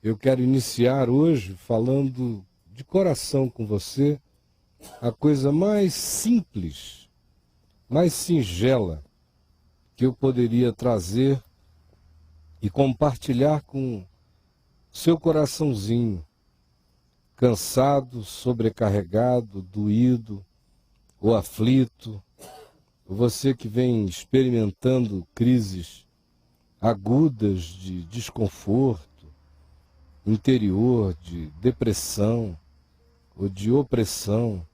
Eu quero iniciar hoje falando de coração com você a coisa mais simples, mais singela que eu poderia trazer e compartilhar com seu coraçãozinho, cansado, sobrecarregado, doído ou aflito, você que vem experimentando crises agudas de desconforto interior, de depressão, ou de opressão,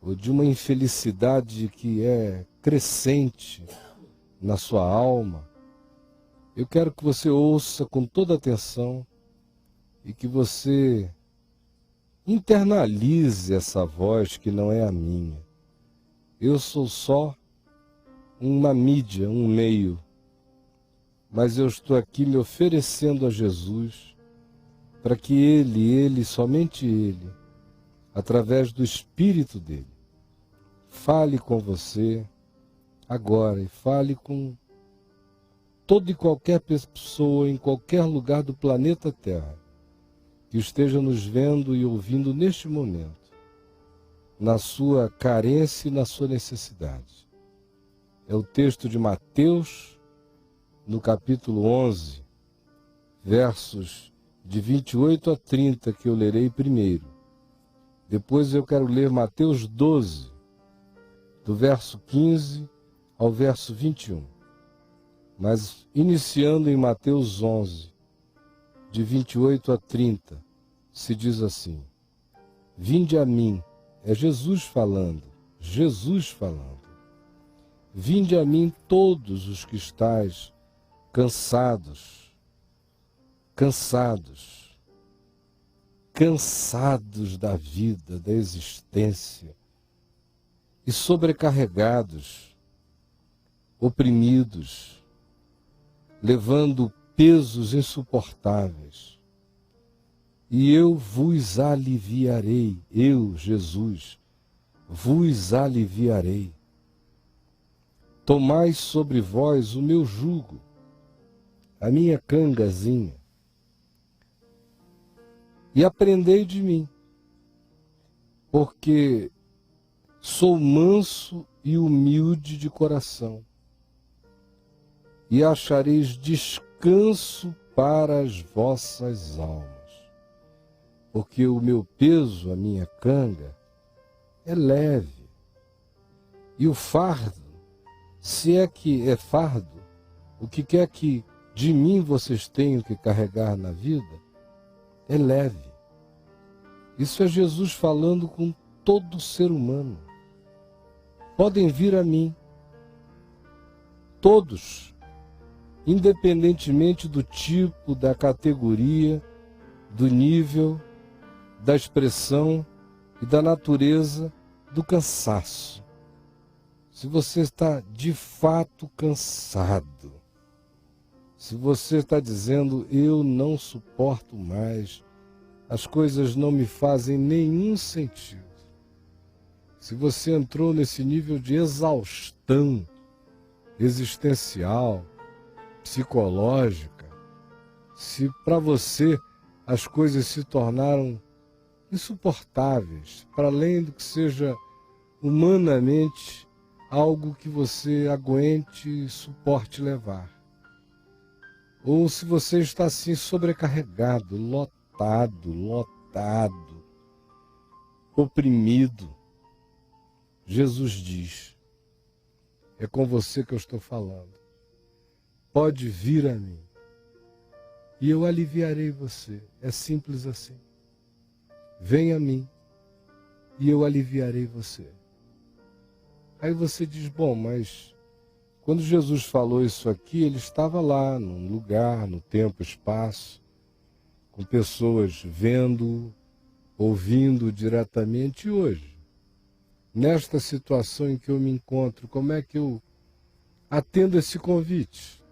ou de uma infelicidade que é crescente na sua alma. Eu quero que você ouça com toda atenção e que você internalize essa voz que não é a minha. Eu sou só uma mídia, um meio, mas eu estou aqui me oferecendo a Jesus para que Ele, somente Ele, através do Espírito dele, fale com você agora e fale com toda e qualquer pessoa em qualquer lugar do planeta Terra que esteja nos vendo e ouvindo neste momento, na sua carência e na sua necessidade. É o texto de Mateus, no capítulo 11, versos de 28 a 30, que eu lerei primeiro. Depois eu quero ler Mateus 12, do verso 15 ao verso 21. Mas iniciando em Mateus 11, de 28 a 30, se diz assim: Vinde a mim, é Jesus falando, Vinde a mim todos os que estáis cansados da vida, da existência, e sobrecarregados, oprimidos, levando pesos insuportáveis. E eu vos aliviarei, eu, Jesus, vos aliviarei. Tomai sobre vós o meu jugo, a minha cangazinha, e aprendei de mim, porque sou manso e humilde de coração, e achareis descanso para as vossas almas, porque o meu peso, a minha canga, é leve, e o fardo, se é que é fardo, o que quer que de mim vocês tenham que carregar na vida, é leve. Isso é Jesus falando com todo ser humano. Podem vir a mim, todos, independentemente do tipo, da categoria, do nível, da expressão e da natureza do cansaço. Se você está de fato cansado, se você está dizendo, eu não suporto mais, as coisas não me fazem nenhum sentido. Se você entrou nesse nível de exaustão existencial, psicológica, se para você as coisas se tornaram insuportáveis, para além do que seja humanamente algo que você aguente e suporte levar. Ou se você está assim sobrecarregado, lotado, oprimido, Jesus diz, é com você que eu estou falando, pode vir a mim e eu aliviarei você. É simples assim. Venha a mim e eu aliviarei você. Aí você diz, bom, mas quando Jesus falou isso aqui, ele estava lá, num lugar, no tempo, espaço, com pessoas vendo, ouvindo diretamente. E hoje, nesta situação em que eu me encontro, como é que eu atendo esse convite?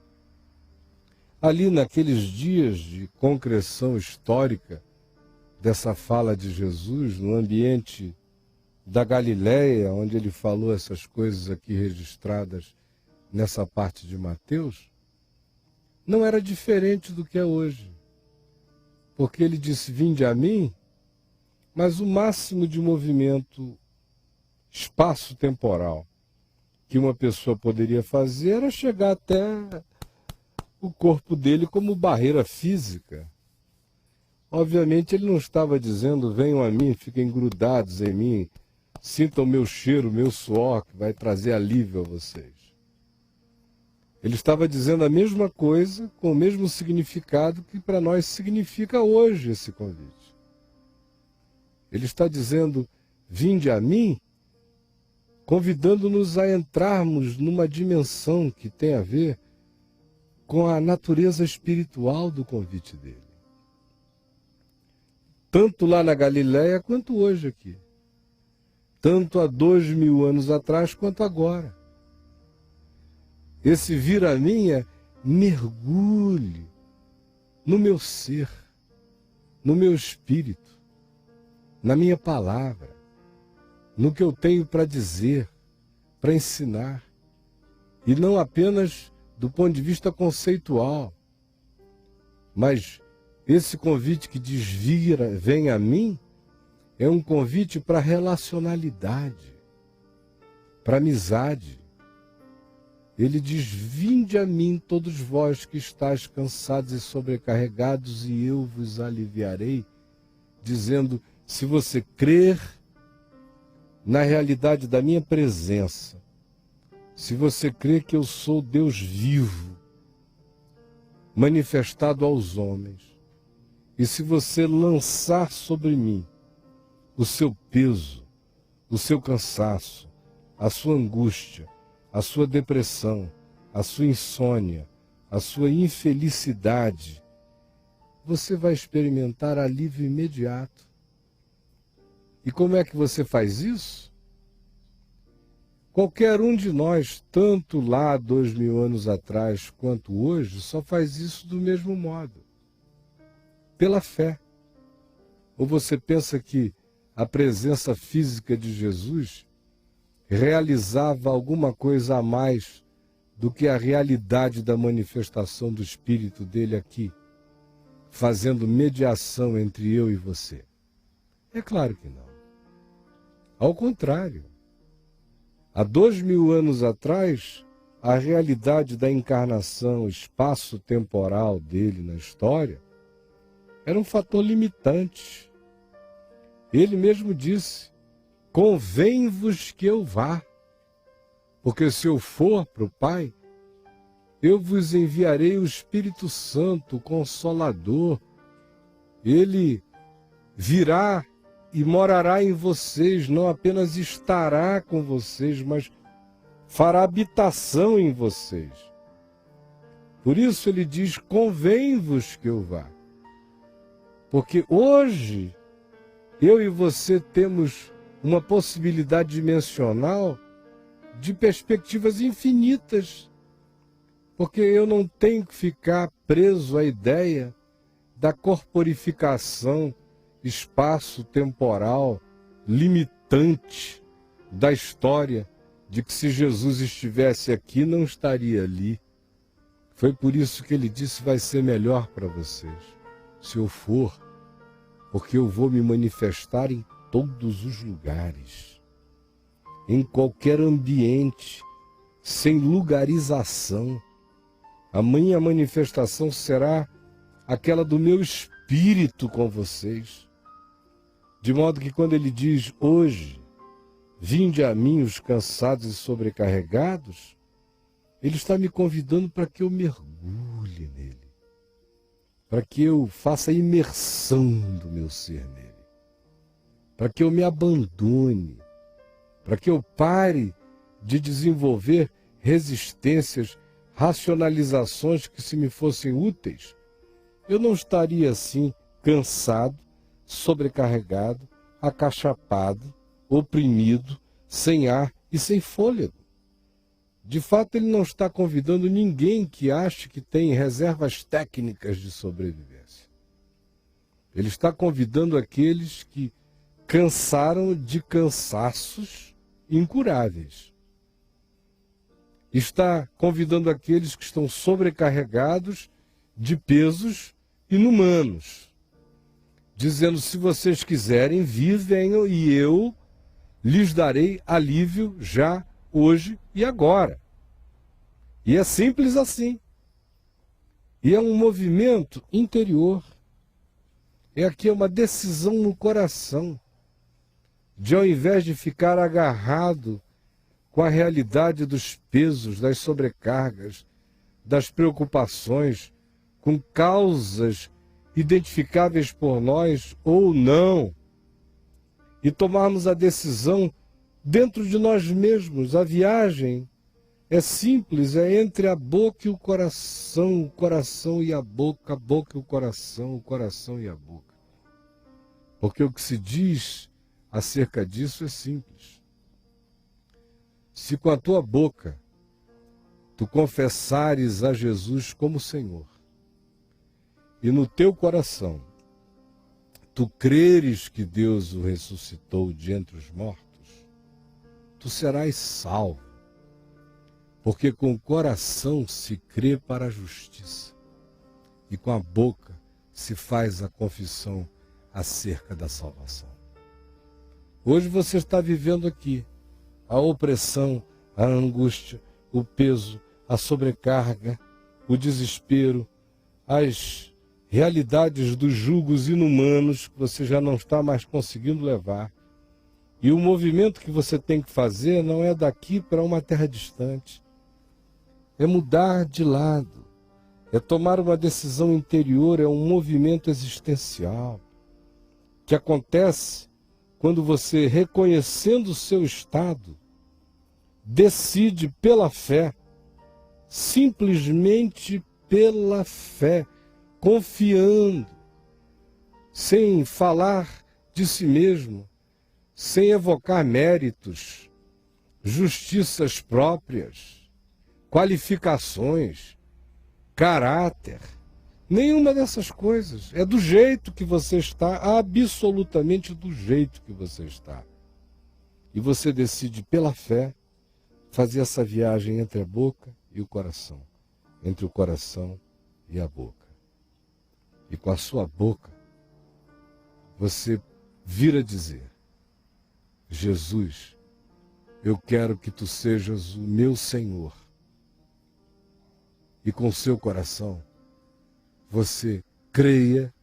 Ali naqueles dias de concreção histórica dessa fala de Jesus, no ambiente da Galileia, onde ele falou essas coisas aqui registradas nessa parte de Mateus, não era diferente do que é hoje. porque ele disse, vinde a mim, mas o máximo de movimento espaço-temporal que uma pessoa poderia fazer era chegar até o corpo dele como barreira física. Obviamente ele não estava dizendo, venham a mim, fiquem grudados em mim, sintam o meu cheiro, o meu suor, que vai trazer alívio a vocês. Ele estava dizendo a mesma coisa, com o mesmo significado que para nós significa hoje esse convite. Ele está dizendo, vinde a mim, convidando-nos a entrarmos numa dimensão que tem a ver com a natureza espiritual do convite dele. Tanto lá na Galileia quanto hoje aqui. Tanto há 2000 anos atrás quanto agora. Esse vir a mim é mergulhe no meu ser, no meu espírito, na minha palavra, no que eu tenho para dizer, para ensinar. E não apenas do ponto de vista conceitual, mas esse convite que diz vem a mim, é um convite para relacionalidade, para amizade. Ele diz, vinde a mim todos vós que estáis cansados e sobrecarregados e eu vos aliviarei, dizendo, se você crer na realidade da minha presença, se você crer que eu sou Deus vivo, manifestado aos homens, e se você lançar sobre mim o seu peso, o seu cansaço, a sua angústia, a sua depressão, a sua insônia, a sua infelicidade, você vai experimentar alívio imediato. E como é que você faz isso? Qualquer um de nós, tanto lá 2000 anos atrás quanto hoje, só faz isso do mesmo modo. Pela fé. Ou você pensa que a presença física de Jesus realizava alguma coisa a mais do que a realidade da manifestação do Espírito dele aqui, fazendo mediação entre eu e você? É claro que não. Ao contrário. Há 2000 anos atrás, a realidade da encarnação espaço-temporal dele na história era um fator limitante. Ele mesmo disse, convém-vos que eu vá, porque se eu for para o Pai, eu vos enviarei o Espírito Santo, o Consolador. Ele virá e morará em vocês, não apenas estará com vocês, mas fará habitação em vocês. Por isso ele diz, convém-vos que eu vá. Porque hoje, eu e você temos uma possibilidade dimensional de perspectivas infinitas. Porque eu não tenho que ficar preso à ideia da corporificação espaço-temporal limitante da história, de que se Jesus estivesse aqui, não estaria ali. Foi por isso que ele disse, vai ser melhor para vocês, se eu for, porque eu vou me manifestar em todos os lugares, em qualquer ambiente, sem lugarização. A minha manifestação será aquela do meu espírito com vocês. De modo que quando ele diz hoje, vinde a mim os cansados e sobrecarregados, ele está me convidando para que eu mergulhe nele, para que eu faça a imersão do meu ser nele, para que eu me abandone, para que eu pare de desenvolver resistências, racionalizações que, se me fossem úteis, eu não estaria assim cansado, sobrecarregado, acachapado, oprimido, sem ar e sem fôlego. De fato, ele não está convidando ninguém que ache que tem reservas técnicas de sobrevivência. Ele está convidando aqueles que cansaram de cansaços incuráveis. Está convidando aqueles que estão sobrecarregados de pesos inumanos. dizendo: se vocês quiserem vir, venham e eu lhes darei alívio já, hoje e agora. E é simples assim. E é um movimento interior. É aqui uma decisão no coração, de ao invés de ficar agarrado com a realidade dos pesos, das sobrecargas, das preocupações, com causas identificáveis por nós ou não, e tomarmos a decisão dentro de nós mesmos. A viagem é simples, é entre a boca e o coração e a boca e o coração e a boca. Porque o que se diz acerca disso é simples. Se com a tua boca tu confessares a Jesus como Senhor, e no teu coração tu creres que Deus o ressuscitou de entre os mortos, tu serás salvo. Porque com o coração se crê para a justiça, e com a boca se faz a confissão acerca da salvação. Hoje você está vivendo aqui a opressão, a angústia, o peso, a sobrecarga, o desespero, as realidades dos julgos inumanos que você já não está mais conseguindo levar. E o movimento que você tem que fazer não é daqui para uma terra distante. É mudar de lado, é tomar uma decisão interior, é um movimento existencial que acontece quando você, reconhecendo o seu estado, decide pela fé, simplesmente pela fé, confiando, sem falar de si mesmo, sem evocar méritos, justiças próprias, qualificações, caráter, nenhuma dessas coisas. É do jeito que você está, absolutamente do jeito que você está. E você decide pela fé fazer essa viagem entre a boca e o coração, entre o coração e a boca. E com a sua boca, você vira dizer: Jesus, eu quero que tu sejas o meu Senhor. E com o seu coração, você creia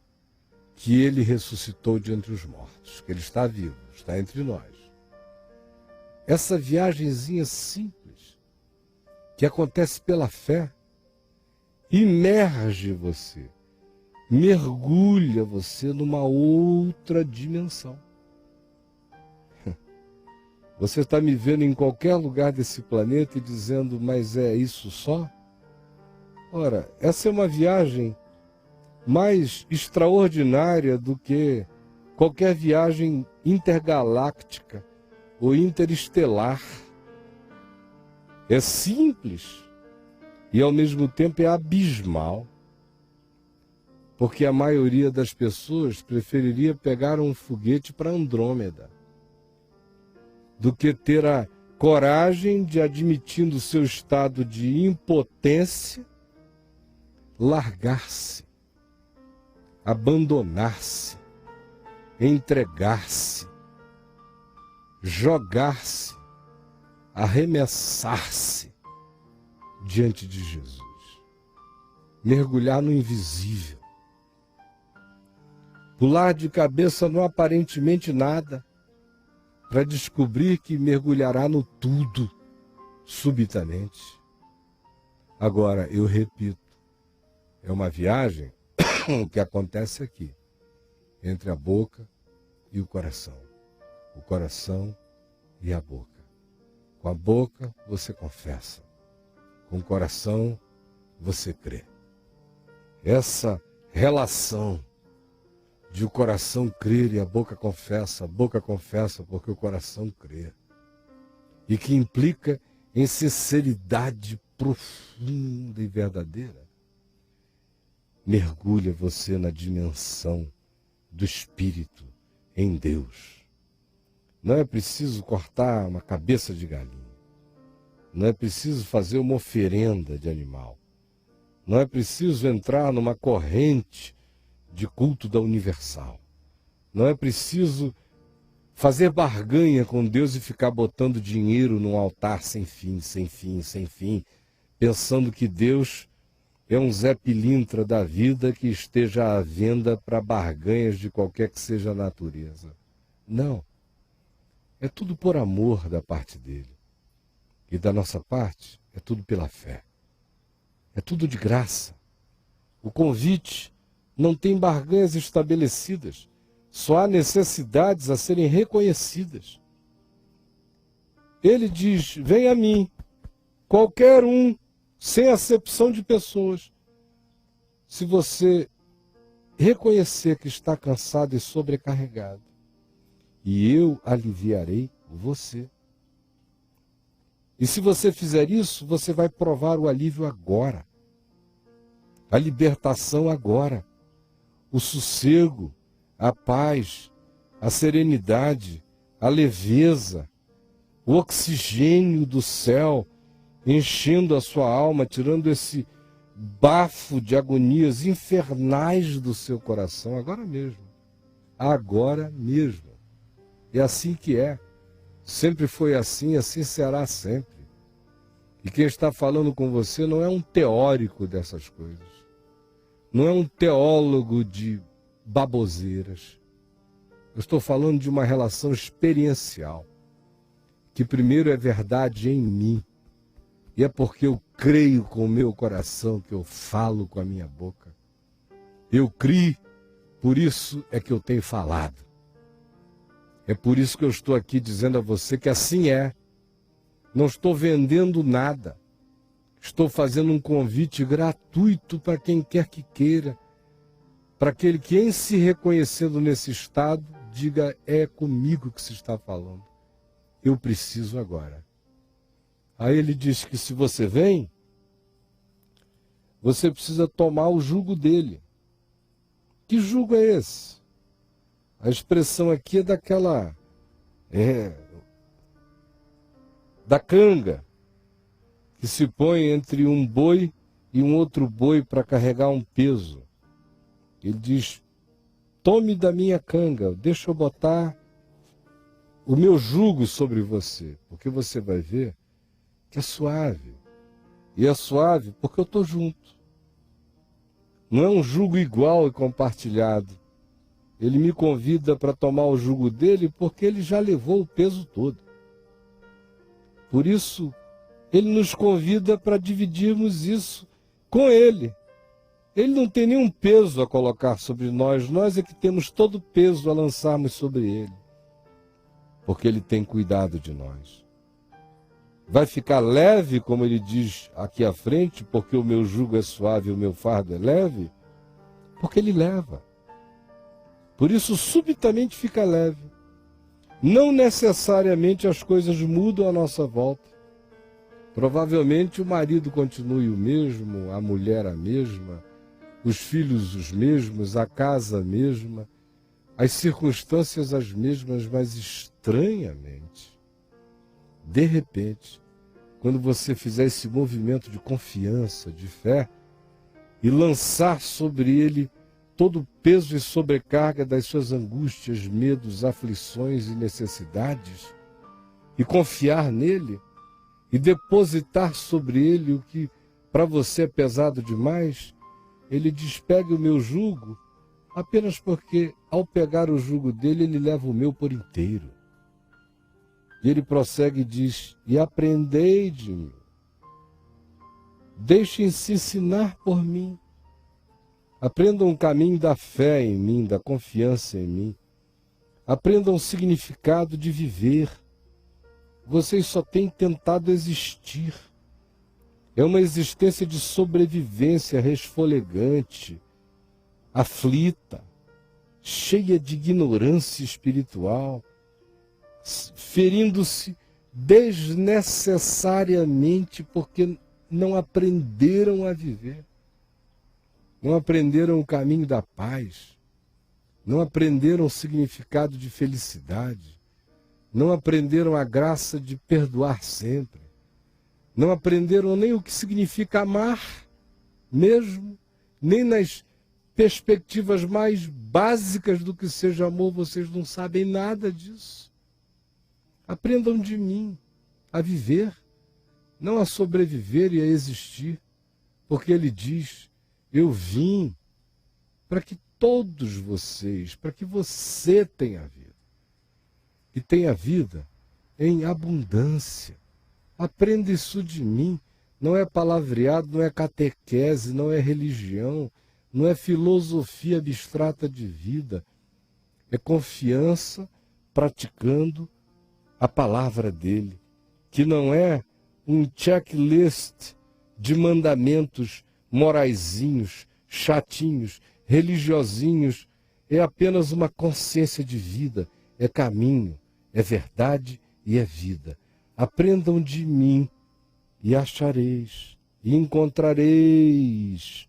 que ele ressuscitou de entre os mortos, que ele está vivo, está entre nós. Essa viagenzinha simples, que acontece pela fé, imerge você, mergulha você numa outra dimensão. Você está me vendo em qualquer lugar desse planeta e dizendo: mas é isso só? Ora, essa é uma viagem mais extraordinária do que qualquer viagem intergaláctica ou interestelar. É simples e ao mesmo tempo é abismal, porque a maioria das pessoas preferiria pegar um foguete para Andrômeda do que ter a coragem de, admitindo o seu estado de impotência, largar-se, abandonar-se, entregar-se, jogar-se, arremessar-se diante de Jesus, mergulhar no invisível, pular de cabeça no aparentemente nada, para descobrir que mergulhará no tudo subitamente. Agora, eu repito, é uma viagem que acontece aqui, entre a boca e o coração e a boca. Com a boca você confessa, com o coração você crê. Essa relação de o coração crer e a boca confessa porque o coração crê, e que implica em sinceridade profunda e verdadeira, mergulha você na dimensão do Espírito em Deus. Não é preciso cortar uma cabeça de galinha, não é preciso fazer uma oferenda de animal, não é preciso entrar numa corrente de culto da Universal. Não é preciso fazer barganha com Deus e ficar botando dinheiro num altar sem fim, sem fim, sem fim, pensando que Deus é um Zé Pilintra da vida que esteja à venda para barganhas de qualquer que seja a natureza. Não. É tudo por amor da parte dele. E da nossa parte, é tudo pela fé. É tudo de graça. O convite não tem barganhas estabelecidas. Só há necessidades a serem reconhecidas. Ele diz, vem a mim, qualquer um, sem acepção de pessoas. Se você reconhecer que está cansado e sobrecarregado, e eu aliviarei você. E se você fizer isso, você vai provar o alívio agora, a libertação agora, o sossego, a paz, a serenidade, a leveza, o oxigênio do céu, enchendo a sua alma, tirando esse bafo de agonias infernais do seu coração, agora mesmo. Agora mesmo. É assim que é. Sempre foi assim, assim será sempre. E quem está falando com você não é um teórico dessas coisas. Não é um teólogo de baboseiras. Eu estou falando de uma relação experiencial, que primeiro é verdade em mim, e é porque eu creio com o meu coração que eu falo com a minha boca. Eu criei, por isso é que eu tenho falado. É por isso que eu estou aqui dizendo a você que assim é. Não estou vendendo nada. Estou fazendo um convite gratuito para quem quer que queira, para aquele que, em se reconhecendo nesse estado, diga, é comigo que se está falando. Eu preciso agora. Aí ele diz que se você vem, você precisa tomar o jugo dele. Que jugo é esse? A expressão aqui é daquela... da canga, que se põe entre um boi e um outro boi para carregar um peso. Ele diz, tome da minha canga, deixa eu botar o meu jugo sobre você, porque você vai ver que é suave. E é suave porque eu estou junto. Não é um jugo igual e compartilhado. Ele me convida para tomar o jugo dele porque ele já levou o peso todo. Por isso, ele nos convida para dividirmos isso com ele. Ele não tem nenhum peso a colocar sobre nós, nós é que temos todo o peso a lançarmos sobre ele. Porque ele tem cuidado de nós. Vai ficar leve, como ele diz aqui à frente, porque o meu jugo é suave e o meu fardo é leve? Porque ele leva. Por isso, subitamente fica leve. Não necessariamente as coisas mudam à nossa volta. Provavelmente o marido continue o mesmo, a mulher a mesma, os filhos os mesmos, a casa a mesma, as circunstâncias as mesmas, mas estranhamente, de repente, quando você fizer esse movimento de confiança, de fé, e lançar sobre ele todo o peso e sobrecarga das suas angústias, medos, aflições e necessidades, e confiar nele, e depositar sobre ele o que para você é pesado demais, ele diz, pegue o meu jugo, apenas porque ao pegar o jugo dele, ele leva o meu por inteiro. E ele prossegue e diz, e aprendei de mim, deixem-se ensinar por mim, aprendam o caminho da fé em mim, da confiança em mim, aprendam o significado de viver. Vocês só têm tentado existir. É uma existência de sobrevivência resfolegante, aflita, cheia de ignorância espiritual, ferindo-se desnecessariamente porque não aprenderam a viver. Não aprenderam o caminho da paz. Não aprenderam o significado de felicidade. Não aprenderam a graça de perdoar sempre. Não aprenderam nem o que significa amar mesmo, nem nas perspectivas mais básicas do que seja amor, vocês não sabem nada disso. Aprendam de mim a viver, não a sobreviver e a existir, porque ele diz, eu vim para que todos vocês, para que você tenha vida. E tenha vida em abundância. Aprenda isso de mim. Não é palavreado, não é catequese, não é religião, não é filosofia abstrata de vida. É confiança praticando a palavra dele, que não é um checklist de mandamentos moraizinhos, chatinhos, religiosinhos. É apenas uma consciência de vida, é caminho, é verdade e é vida. Aprendam de mim e achareis, e encontrareis.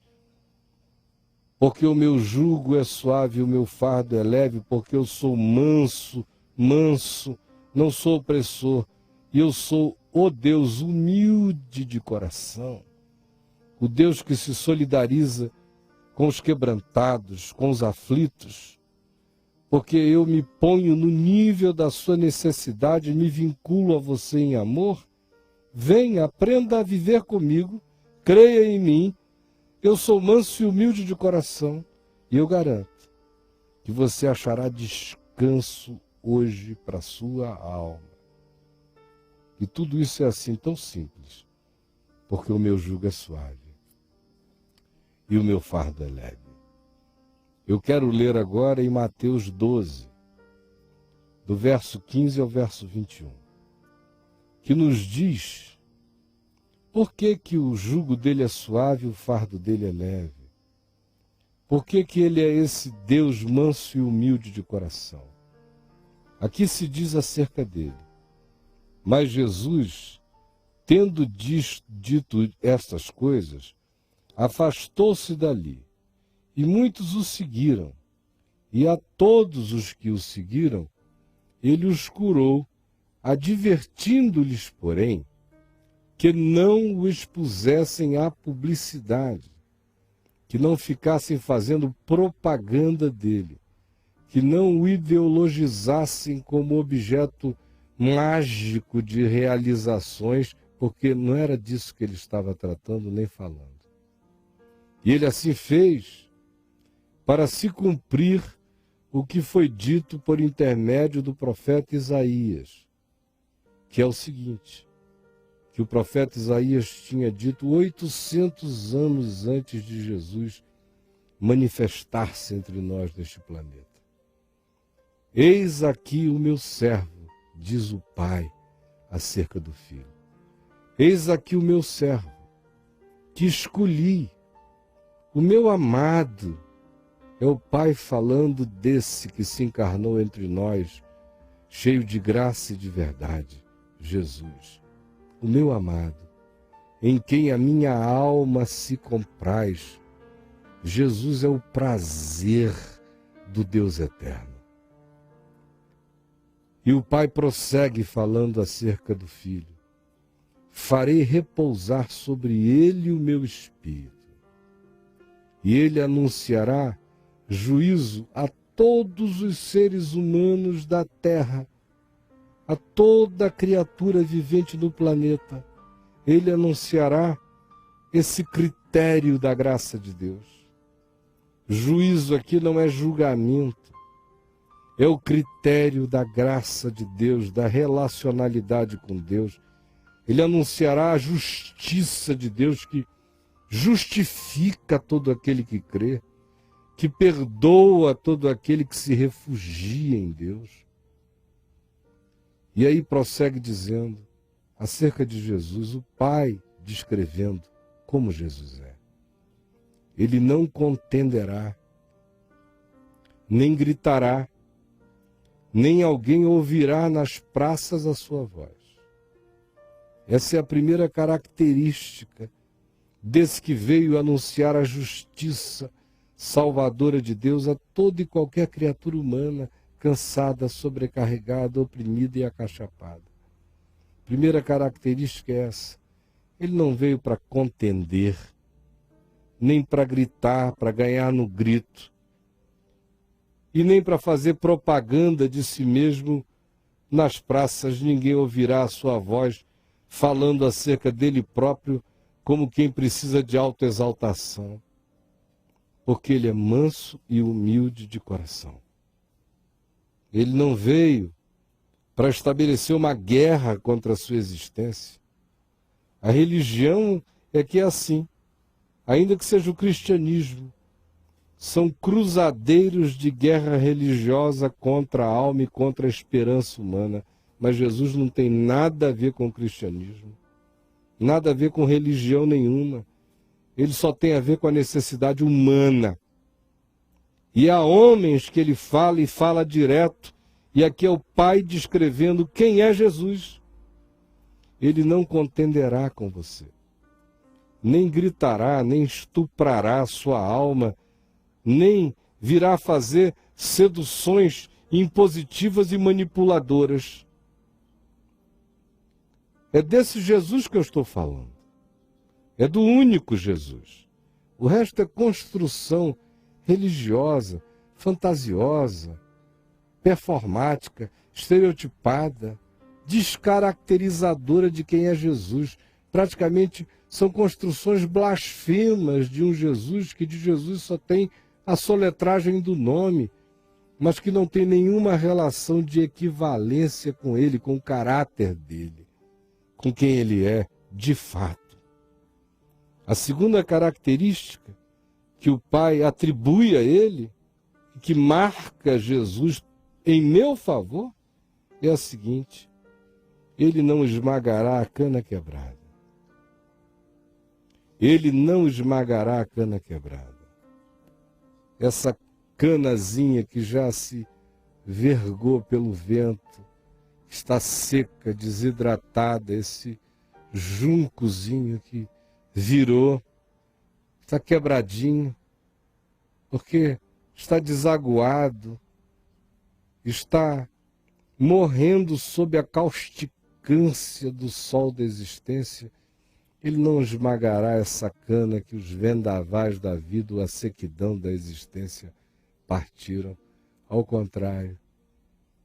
Porque o meu jugo é suave, o meu fardo é leve, porque eu sou manso, não sou opressor, e eu sou o Deus humilde de coração, o Deus que se solidariza com os quebrantados, com os aflitos, porque eu me ponho no nível da sua necessidade, me vinculo a você em amor. Venha, aprenda a viver comigo, creia em mim, eu sou manso e humilde de coração, e eu garanto que você achará descanso hoje para a sua alma. E tudo isso é assim tão simples, porque o meu jugo é suave e o meu fardo é leve. Eu quero ler agora em Mateus 12, do verso 15 ao verso 21, que nos diz por que o jugo dele é suave e o fardo dele é leve. Por que ele é esse Deus manso e humilde de coração? Aqui se diz acerca dele. Mas Jesus, tendo dito estas coisas, afastou-se dali, e muitos o seguiram. E a todos os que o seguiram, ele os curou, advertindo-lhes, porém, que não o expusessem à publicidade, que não ficassem fazendo propaganda dele, que não o ideologizassem como objeto mágico de realizações, porque não era disso que ele estava tratando nem falando. E ele assim fez para se cumprir o que foi dito por intermédio do profeta Isaías, que é o seguinte, que o profeta Isaías tinha dito 800 anos antes de Jesus manifestar-se entre nós neste planeta. Eis aqui o meu servo, diz o Pai acerca do Filho. Eis aqui o meu servo, que escolhi, o meu amado. É o Pai falando desse que se encarnou entre nós, cheio de graça e de verdade, Jesus. O meu amado, em quem a minha alma se compraz. Jesus é o prazer do Deus eterno. E o Pai prossegue falando acerca do Filho. Farei repousar sobre ele o meu espírito, e ele anunciará juízo a todos os seres humanos da terra, a toda criatura vivente no planeta. Ele anunciará esse critério da graça de Deus. Juízo aqui não é julgamento, é o critério da graça de Deus, da relacionalidade com Deus. Ele anunciará a justiça de Deus, que justifica todo aquele que crê, que perdoa todo aquele que se refugia em Deus. E aí prossegue dizendo, acerca de Jesus, o Pai descrevendo como Jesus é. Ele não contenderá, nem gritará, nem alguém ouvirá nas praças a sua voz. Essa é a primeira característica desse que veio anunciar a justiça salvadora de Deus a toda e qualquer criatura humana cansada, sobrecarregada, oprimida e acachapada. Primeira característica é essa. Ele não veio para contender, nem para gritar, para ganhar no grito, e nem para fazer propaganda de si mesmo nas praças. Ninguém ouvirá a sua voz falando acerca dele próprio como quem precisa de autoexaltação, porque ele é manso e humilde de coração. Ele não veio para estabelecer uma guerra contra a sua existência. A religião é que é assim, ainda que seja o cristianismo, são cruzadeiros de guerra religiosa contra a alma e contra a esperança humana. Mas Jesus não tem nada a ver com o cristianismo, nada a ver com religião nenhuma. Ele só tem a ver com a necessidade humana. E há homens que ele fala e fala direto, e aqui é o Pai descrevendo quem é Jesus. Ele não contenderá com você, nem gritará, nem estuprará sua alma, nem virá fazer seduções impositivas e manipuladoras. É desse Jesus que eu estou falando. É do único Jesus. O resto é construção religiosa, fantasiosa, performática, estereotipada, descaracterizadora de quem é Jesus. Praticamente são construções blasfemas de um Jesus que de Jesus só tem a soletragem do nome, mas que não tem nenhuma relação de equivalência com ele, com o caráter dele, com quem ele é de fato. A segunda característica que o Pai atribui a ele, que marca Jesus em meu favor, é a seguinte: ele não esmagará a cana quebrada. Ele não esmagará a cana quebrada. Essa canazinha que já se vergou pelo vento, está seca, desidratada, esse juncozinho que virou, está quebradinho, porque está desaguado, está morrendo sob a causticância do sol da existência. Ele não esmagará essa cana que os vendavais da vida, a sequidão da existência partiram. Ao contrário,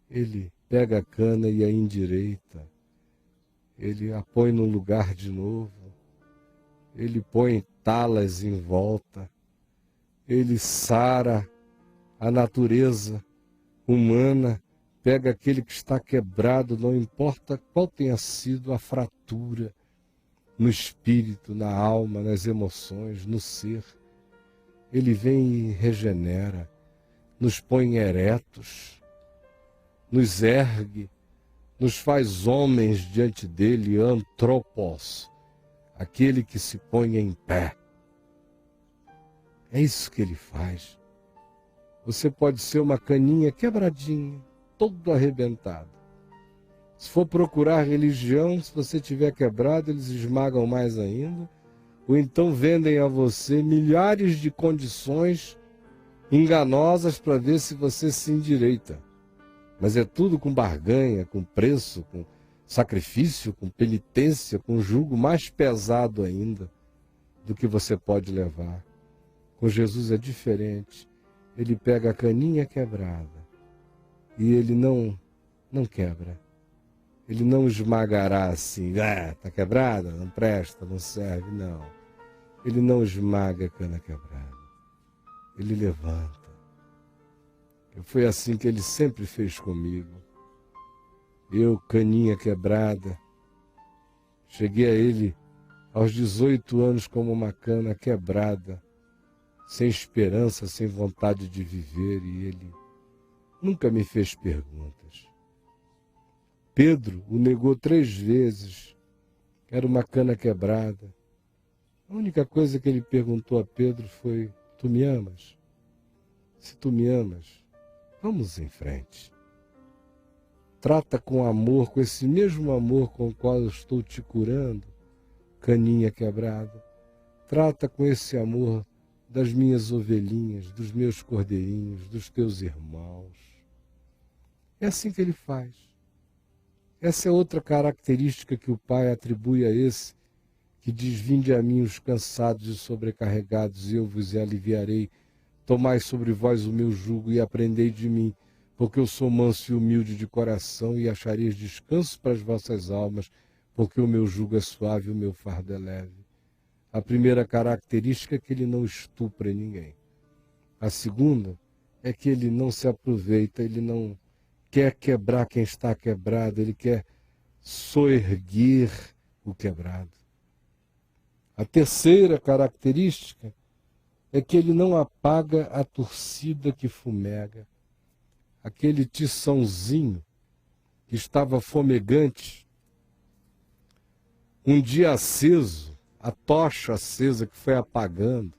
ele pega a cana e a endireita, ele a põe no lugar de novo, ele põe talas em volta, ele sara a natureza humana, pega aquele que está quebrado, não importa qual tenha sido a fratura, no espírito, na alma, nas emoções, no ser. Ele vem e regenera, nos põe eretos, nos ergue, nos faz homens diante dele, antropos, aquele que se põe em pé. É isso que ele faz. Você pode ser uma caninha quebradinha, todo arrebentado. Se for procurar religião, se você tiver quebrado, eles esmagam mais ainda. Ou então vendem a você milhares de condições enganosas para ver se você se endireita. Mas é tudo com barganha, com preço, com sacrifício, com penitência, com jugo mais pesado ainda do que você pode levar. Com Jesus é diferente. Ele pega a caninha quebrada e ele não quebra. Ele não esmagará assim, tá quebrada, não presta, não serve, não. Ele não esmaga a cana quebrada. Ele levanta. Foi assim que ele sempre fez comigo. Eu, caninha quebrada, cheguei a ele aos 18 anos como uma cana quebrada, sem esperança, sem vontade de viver, e ele nunca me fez perguntas. Pedro o negou 3 vezes, era uma cana quebrada. A única coisa que ele perguntou a Pedro foi: tu me amas? Se tu me amas, vamos em frente. Trata com amor, com esse mesmo amor com o qual eu estou te curando, caninha quebrada. Trata com esse amor das minhas ovelhinhas, dos meus cordeirinhos, dos teus irmãos. É assim que ele faz. Essa é outra característica que o Pai atribui a esse que diz: vinde a mim os cansados e sobrecarregados, e eu vos aliviarei. Tomai sobre vós o meu jugo e aprendei de mim, porque eu sou manso e humilde de coração, e achareis descanso para as vossas almas, porque o meu jugo é suave e o meu fardo é leve. A primeira característica é que ele não estupra ninguém. A segunda é que ele não se aproveita, ele não quer quebrar quem está quebrado, ele quer soerguer o quebrado. A terceira característica é que ele não apaga a torcida que fumega. Aquele tiçãozinho que estava fumegante, um dia aceso, a tocha acesa que foi apagando,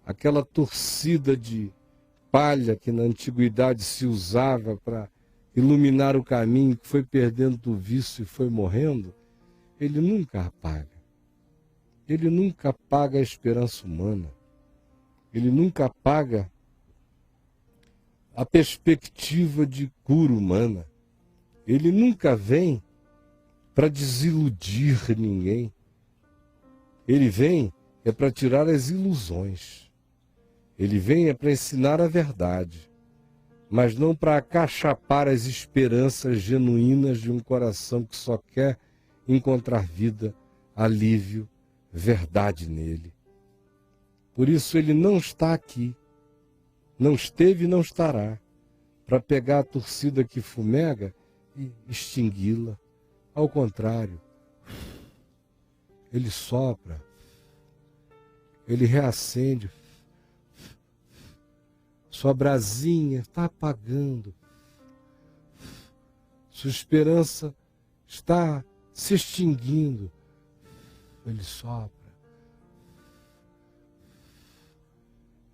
aquela torcida de palha que na antiguidade se usava para iluminar o caminho, que foi perdendo do vício e foi morrendo, ele nunca apaga. Ele nunca apaga a esperança humana. Ele nunca apaga a perspectiva de cura humana. Ele nunca vem para desiludir ninguém. Ele vem para tirar as ilusões. Ele vem para ensinar a verdade, mas não para acachapar as esperanças genuínas de um coração que só quer encontrar vida, alívio, verdade nele. Por isso ele não está aqui, não esteve e não estará, para pegar a torcida que fumega e extingui-la. Ao contrário, ele sopra, ele reacende, sua brasinha está apagando, sua esperança está se extinguindo. Ele sopra,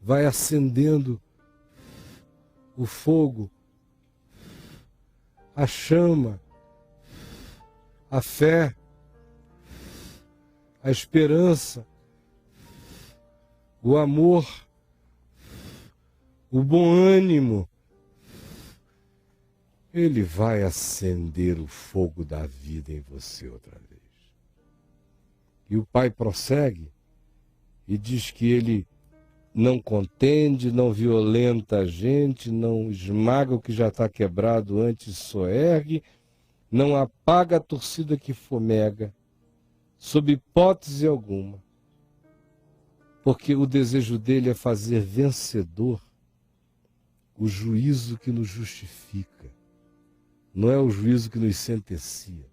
vai acendendo o fogo, a chama, a fé, a esperança, o amor, o bom ânimo. Ele vai acender o fogo da vida em você outra vez. E o Pai prossegue e diz que ele não contende, não violenta a gente, não esmaga o que já está quebrado, antes soergue, não apaga a torcida que fumega, sob hipótese alguma, porque o desejo dele é fazer vencedor o juízo que nos justifica. Não é o juízo que nos sentencia,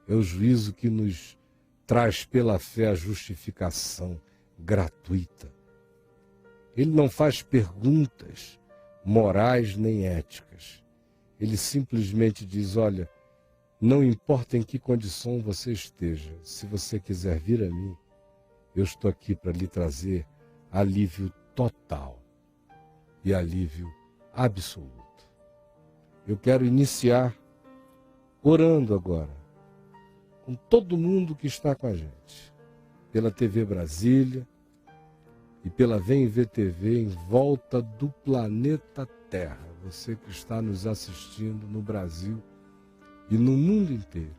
é o juízo que nos traz pela fé a justificação gratuita. Ele não faz perguntas morais nem éticas. Ele simplesmente diz: olha, não importa em que condição você esteja, se você quiser vir a mim, eu estou aqui para lhe trazer alívio total e alívio absoluto. Eu quero iniciar orando agora com todo mundo que está com a gente, pela TV Brasília e pela Vem Ver TV em volta do planeta Terra. Você que está nos assistindo no Brasil e no mundo inteiro.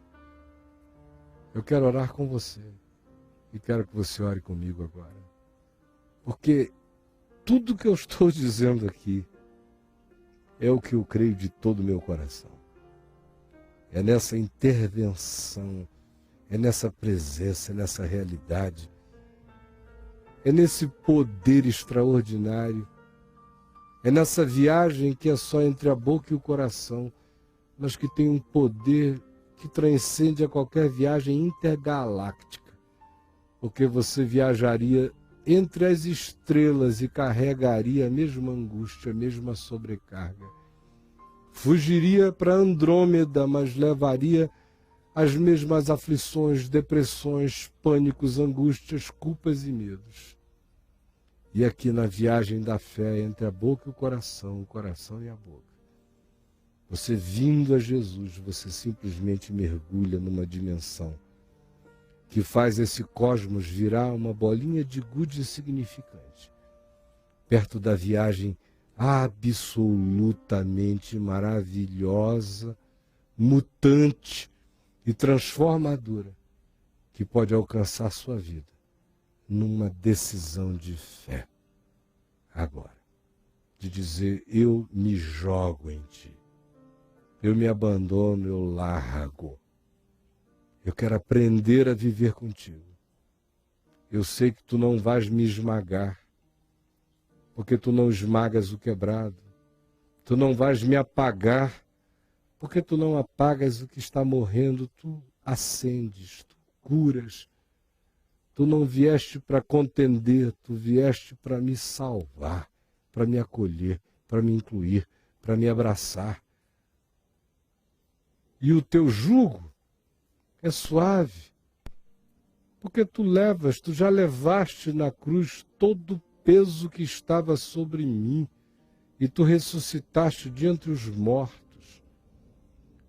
Eu quero orar com você e quero que você ore comigo agora. Porque tudo que eu estou dizendo aqui é o que eu creio de todo o meu coração. É nessa intervenção, é nessa presença, é nessa realidade, é nesse poder extraordinário, é nessa viagem que é só entre a boca e o coração, mas que tem um poder que transcende a qualquer viagem intergaláctica, porque você viajaria entre as estrelas e carregaria a mesma angústia, a mesma sobrecarga. Fugiria para Andrômeda, mas levaria as mesmas aflições, depressões, pânicos, angústias, culpas e medos. E aqui na viagem da fé, entre a boca e o coração e a boca, você vindo a Jesus, você simplesmente mergulha numa dimensão que faz esse cosmos virar uma bolinha de gude insignificante, perto da viagem absolutamente maravilhosa, mutante e transformadora que pode alcançar a sua vida numa decisão de fé. Agora, de dizer, eu me jogo em ti. Eu me abandono, eu largo. Eu quero aprender a viver contigo. Eu sei que tu não vais me esmagar, porque tu não esmagas o quebrado. Tu não vais me apagar, porque tu não apagas o que está morrendo. Tu acendes, tu curas. Tu não vieste para contender, tu vieste para me salvar, para me acolher, para me incluir, para me abraçar. E o teu jugo é suave, porque tu já levaste na cruz todo o peso que estava sobre mim, e tu ressuscitaste de entre os mortos,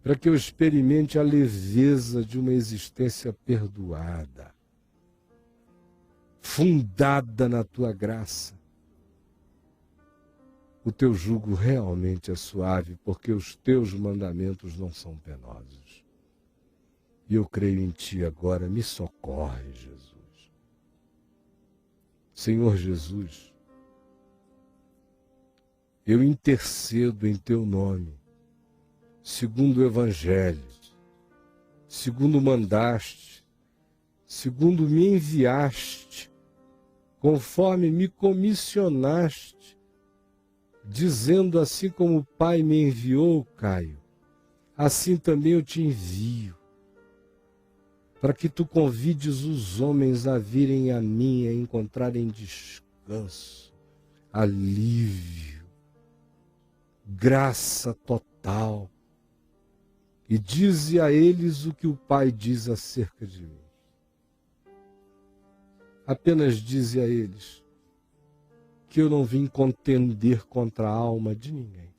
para que eu experimente a leveza de uma existência perdoada, fundada na tua graça. O teu jugo realmente é suave, porque os teus mandamentos não são penosos. E eu creio em ti agora, me socorre, Jesus. Senhor Jesus, eu intercedo em teu nome, segundo o Evangelho, segundo mandaste, segundo me enviaste, conforme me comissionaste, dizendo assim como o Pai me enviou, Caio, assim também eu te envio, para que tu convides os homens a virem a mim, a encontrarem descanso, alívio, graça total. E dize a eles o que o Pai diz acerca de mim. Apenas dize a eles que eu não vim contender contra a alma de ninguém.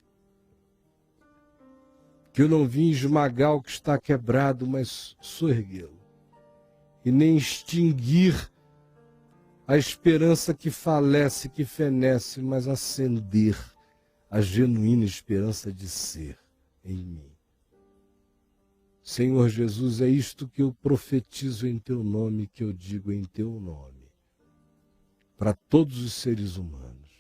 Que eu não vim esmagar o que está quebrado, mas soerguê-lo. E nem extinguir a esperança que falece, que fenece, mas acender a genuína esperança de ser em mim. Senhor Jesus, é isto que eu profetizo em teu nome, que eu digo em teu nome, para todos os seres humanos,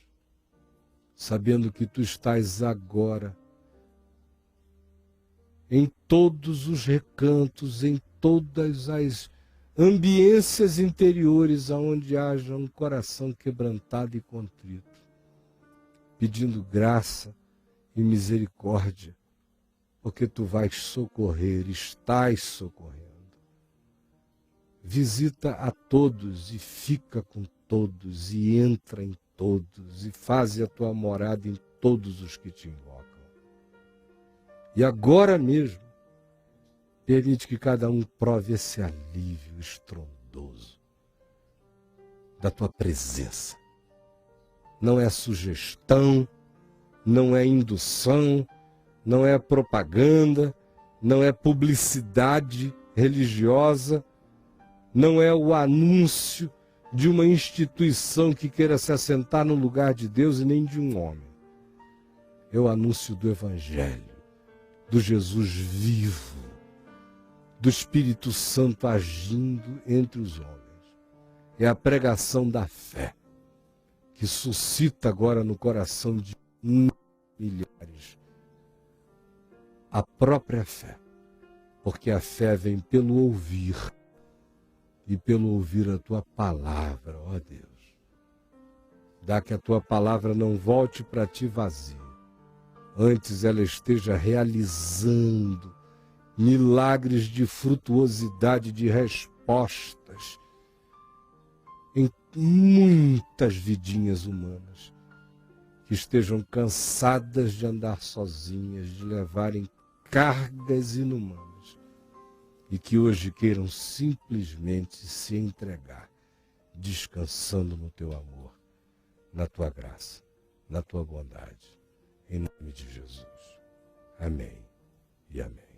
sabendo que tu estás agora em todos os recantos, em todas as ambiências interiores aonde haja um coração quebrantado e contrito, pedindo graça e misericórdia, porque tu vais socorrer, estás socorrendo. Visita a todos e fica com todos e entra em todos e faze a tua morada em todos os que te invocam. E agora mesmo, permite que cada um prove esse alívio estrondoso da tua presença. Não é sugestão, não é indução, não é propaganda, não é publicidade religiosa, não é o anúncio de uma instituição que queira se assentar no lugar de Deus e nem de um homem. É o anúncio do Evangelho, do Jesus vivo, do Espírito Santo agindo entre os homens. É a pregação da fé, que suscita agora no coração de milhares a própria fé, porque a fé vem pelo ouvir, e pelo ouvir a tua palavra, ó Deus. Dá que a tua palavra não volte para ti vazia, antes ela esteja realizando milagres de frutuosidade, de respostas em muitas vidinhas humanas que estejam cansadas de andar sozinhas, de levarem cargas inumanas e que hoje queiram simplesmente se entregar, descansando no teu amor, na tua graça, na tua bondade, em nome de Jesus. Amém e amém.